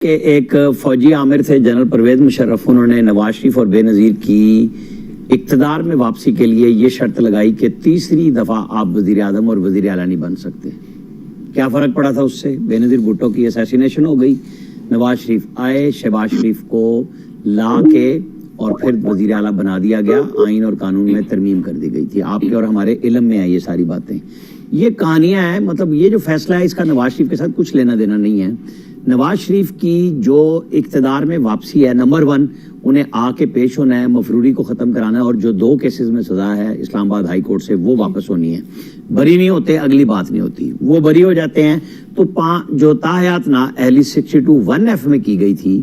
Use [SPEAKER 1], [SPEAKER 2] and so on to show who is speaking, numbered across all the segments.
[SPEAKER 1] کہ ایک فوجی عامر تھے جنرل پرویز مشرف، انہوں نے نواز شریف اور بے نظیر کی اقتدار میں واپسی کے لیے یہ شرط لگائی کہ تیسری دفعہ آپ وزیر اعظم اور وزیر اعلیٰ نہیں بن سکتے۔ کیا فرق پڑا تھا اس سے؟ بے نظیر بھٹو کی اسیسینیشن ہو گئی، نواز شریف آئے، شہباز شریف کو لا کے اور پھر وزیر اعلیٰ بنا دیا گیا، آئین اور قانون میں ترمیم کر دی گئی تھی۔ آپ کے اور ہمارے علم میں ہے یہ ساری باتیں، یہ کہانیاں ہیں۔ مطلب یہ جو فیصلہ ہے اس کا نواز شریف کے ساتھ کچھ لینا دینا نہیں ہے۔ نواز شریف کی جو اقتدار میں واپسی ہے، نمبر 1 انہیں آ کے پیش ہونا ہے، مفروری کو ختم کرانا ہے، اور جو 2 کیسز میں سزا ہے اسلام آباد ہائی کورٹ سے وہ واپس ہونی ہے۔ بری نہیں ہوتے اگلی بات نہیں ہوتی، وہ بری ہو جاتے ہیں تو جو تاحیات نا اہلی 62(1)(f) میں کی گئی تھی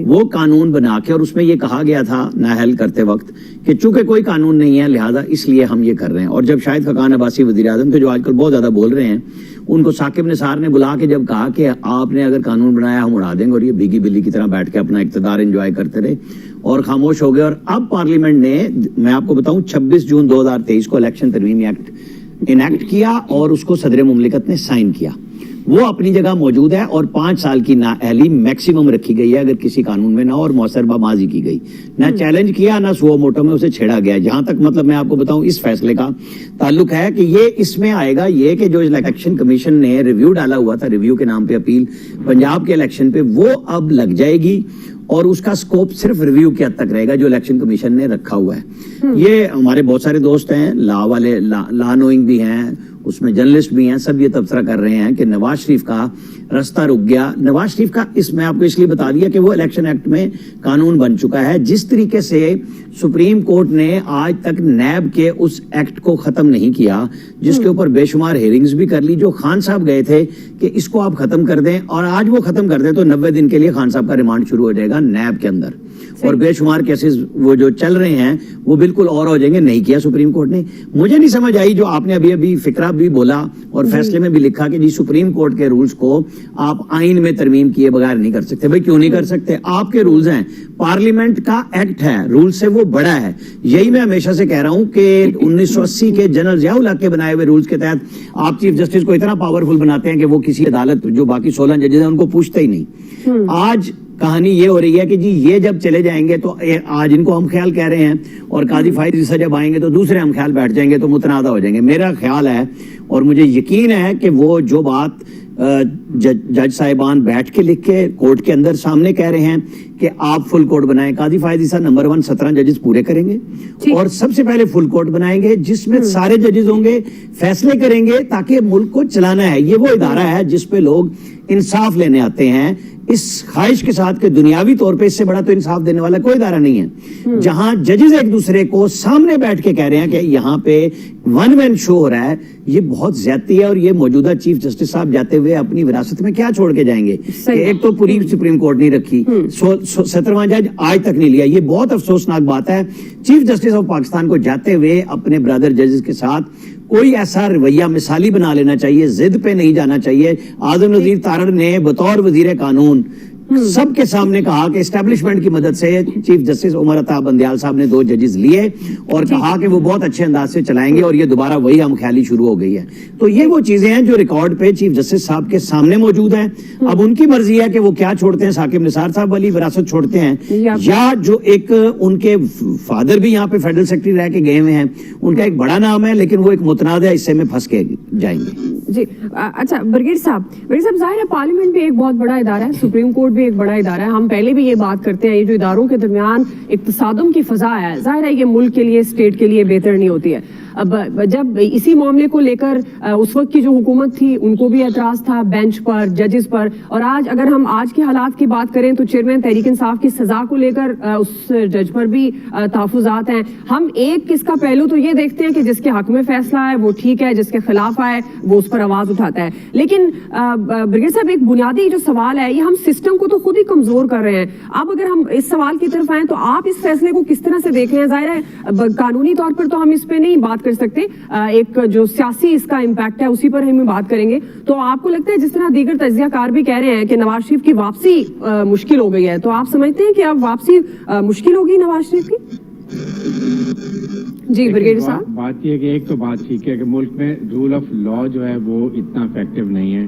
[SPEAKER 1] وہ قانون بنا کے، اور اس میں یہ کہا گیا تھا نااہل کرتے وقت کہ چونکہ کوئی قانون نہیں ہے لہذا اس لیے ہم یہ کر رہے ہیں۔ اور جب شاہد خاقان عباسی وزیر اعظم تھے جو آج کل بہت زیادہ بول رہے ہیں، ان کو ثاقب نثار نے بلا کے جب کہا کہ آپ نے اگر قانون بنایا ہم اڑا دیں گے، اور یہ بھیگی بلی کی طرح بیٹھ کے اپنا اقتدار انجوائے کرتے رہے اور خاموش ہو گئے۔ اور اب پارلیمنٹ نے، میں آپ کو بتاؤں، 26 جون 2023 کو الیکشن ترمیمی ایکٹ انیکٹ کیا اور اس کو صدر مملکت نے سائن کیا۔ وہ اپنی جگہ موجود ہے اور 5 سال کی نااہلی میکسیمم رکھی گئی ہے اگر کسی قانون میں نہ ہو، اور موثر ماضی کی گئی، نہ چیلنج کیا نہ سو موٹو میں اسے چھیڑا گیا۔ جہاں تک مطلب میں آپ کو بتاؤں اس فیصلے کا تعلق ہے کہ یہ اس میں آئے گا یہ کہ جو الیکشن کمیشن نے ریویو ڈالا ہوا تھا، ریویو کے نام پہ اپیل پنجاب کے الیکشن پہ، وہ اب لگ جائے گی اور اس کا سکوپ صرف ریویو کی حد تک رہے گا جو الیکشن کمیشن نے رکھا ہوا ہے۔ یہ ہمارے بہت سارے دوست ہیں، لا والے، لا نوئنگ بھی ہیں، اس میں جرنلسٹ بھی ہیں، سب یہ تبصرہ کر رہے ہیں کہ نواز شریف کا رستہ رک گیا۔ نواز شریف کا میں آپ کو اس لیے بتا دیا کہ وہ الیکشن ایکٹ میں قانون بن چکا ہے۔ جس طریقے سے سپریم کورٹ نے آج تک نیب کے اس ایکٹ کو ختم نہیں کیا، جس کے اوپر بے شمار ہیئرنگز بھی کر لی، جو خان صاحب گئے تھے کہ اس کو آپ ختم کر دیں، اور آج وہ ختم کر دیں تو 90 دن کے لیے خان صاحب کا ریمانڈ شروع ہو جائے گا نیب کے اندر، اور بے شمار کیسز وہ جو چل رہے ہیں وہ بالکل اور ہو جائیں گے۔ نہیں کیا سپریم کورٹ نے۔ مجھے نہیں سمجھ آئی جو آپ نے ابھی فکرہ بھی بولا اور فیصلے میں بھی لکھا کہ جی سپریم کورٹ کے رولز کو آپ آئین میں ترمیم کیے بغیر نہیں کر سکتے۔ بھائی کیوں نہیں کر سکتے؟ آپ کے رولز ہیں، پارلیمنٹ کا ایکٹ ہے، رول سے وہ بڑا ہے۔ یہی میں ہمیشہ سے کہہ رہا ہوں کہ 1980 کے جنرل ضیاء الحق کے بنائے ہوئے رولز کے تحت آپ چیف جسٹس کو اتنا پاورفل بناتے ہیں کہ وہ کسی عدالت جو باقی 16 ججز ہیں ان کو پوچھتے ہی نہیں۔ آج کہانی یہ ہو رہی ہے کہ جی یہ جب چلے جائیں گے تو آج ان کو ہم خیال کہہ رہے ہیں، اور قاضی فائز عیسیٰ جب آئیں گے تو دوسرے ہم خیال بیٹھ جائیں گے تو متنازع ہو جائیں گے۔ میرا خیال ہے اور مجھے یقین ہے کہ وہ جو بات جج صاحبان بیٹھ کے لکھ کے کورٹ کے اندر سامنے کہہ رہے ہیں کہ آپ فل کورٹ بنائیں، قاضی فائز عیسیٰ نمبر 1 17 ججز پورے کریں گے اور سب سے پہلے فل کورٹ بنائیں گے جس میں سارے ججز ہوں گے، فیصلے کریں گے تاکہ ملک کو چلانا ہے۔ یہ وہ ادارہ ہے جس پہ لوگ انصاف لینے آتے ہیں، اس خواہش کے ساتھ کہ دنیاوی طور پہ اس سے بڑا تو انصاف دینے والا کوئی ادارہ نہیں ہے، جہاں ججز ایک دوسرے کو سامنے بیٹھ کے کہہ رہے ہیں کہ یہاں پہ ون مین شو ہو رہا ہے۔ یہ بہت زیادتی ہے، اور یہ موجودہ چیف جسٹس صاحب جاتے ہوئے اپنی وراثت میں کیا چھوڑ کے جائیں گے کہ ایک تو پوری سپریم کورٹ نہیں رکھی، 17واں جج آج تک نہیں لیا۔ یہ بہت افسوسناک بات ہے۔ چیف جسٹس آف پاکستان کو جاتے ہوئے اپنے برادر ججز کے ساتھ کوئی ایسا رویہ مثالی بنا لینا چاہیے، ضد پہ نہیں جانا چاہیے۔ اعظم نذیر تارڑ نے بطور وزیر قانون سب کے سامنے کہا کہ اسٹیبلشمنٹ کی مدد سے چیف جسٹس عمر عطا بندیال صاحب نے 2 ججز لیے اور کہا کہ وہ بہت اچھے انداز سے چلائیں گے، اور یہ دوبارہ وہی ہم خیالی شروع ہو گئی ہے۔ تو یہ وہ چیزیں ہیں جو ریکارڈ پہ چیف جسٹس صاحب کے سامنے موجود ہیں۔ اب ان کی مرضی ہے کہ وہ کیا چھوڑتے ہیں، ثاقب نثار صاحب والی وراثت چھوڑتے ہیں، یا جو ایک ان کے فادر بھی یہاں پہ فیڈرل سیکرٹری رہ کے گئے ہوئے ہیں، ان کا ایک بڑا نام ہے لیکن وہ ایک متنازع حصے میں پھنس کے جائیں گے۔
[SPEAKER 2] جی اچھا، برگیڈ صاحب ظاہر ہے پارلیمنٹ بھی ایک بہت بڑا ادارہ ہے، سپریم کورٹ بھی ایک بڑا ادارہ ہے۔ ہم پہلے بھی یہ بات کرتے ہیں، یہ جو اداروں کے درمیان ایک تصادم کی فضا ہے، ظاہر ہے یہ ملک کے لیے، اسٹیٹ کے لیے بہتر نہیں ہوتی ہے۔ اب جب اسی معاملے کو لے کر اس وقت کی جو حکومت تھی ان کو بھی اعتراض تھا بینچ پر، ججز پر، اور آج اگر ہم آج کے حالات کی بات کریں تو چیئرمین تحریک انصاف کی سزا کو لے کر اس جج پر بھی تحفظات ہیں۔ ہم ایک کس کا پہلو تو یہ دیکھتے ہیں کہ جس کے حق میں فیصلہ ہے وہ ٹھیک ہے، جس کے خلاف آئے وہ اس پر آواز اٹھاتا ہے۔ لیکن برگیڈ صاحب ایک بنیادی جو سوال ہے، یہ ہم سسٹم کو تو خود ہی کمزور کر رہے ہیں۔ اب اگر ہم اس سوال کی طرف آئیں تو آپ اس فیصلے کو کس طرح سے دیکھ رہے ہیں؟ ظاہر ہے قانونی طور پر تو ہم اس پہ نہیں بات کر سکتے، ایک جو سیاسی اس کا امپیکٹ ہے اسی پر ہم بات کریں گے۔ تو آپ کو لگتا ہے جس طرح دیگر تجزیہ کار بھی کہہ رہے ہیں کہ نواز شریف کی واپسی مشکل ہو گئی ہے، تو آپ سمجھتے ہیں کہ اب واپسی مشکل ہوگی نواز شریف کی؟ جی برگیڈ صاحب،
[SPEAKER 3] بات یہ ہے کہ ایک تو بات ٹھیک ہے کہ ملک میں رول آف لا جو ہے وہ اتنا افیکٹو نہیں ہے،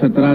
[SPEAKER 3] 17